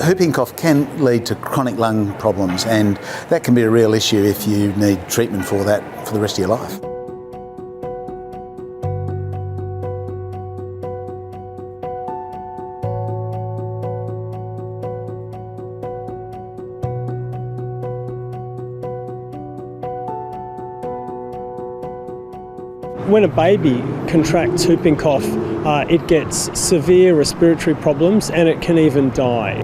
Whooping cough can lead to chronic lung problems, and that can be a real issue if you need treatment for that for the rest of your life. When a baby contracts whooping cough, it gets severe respiratory problems and it can even die.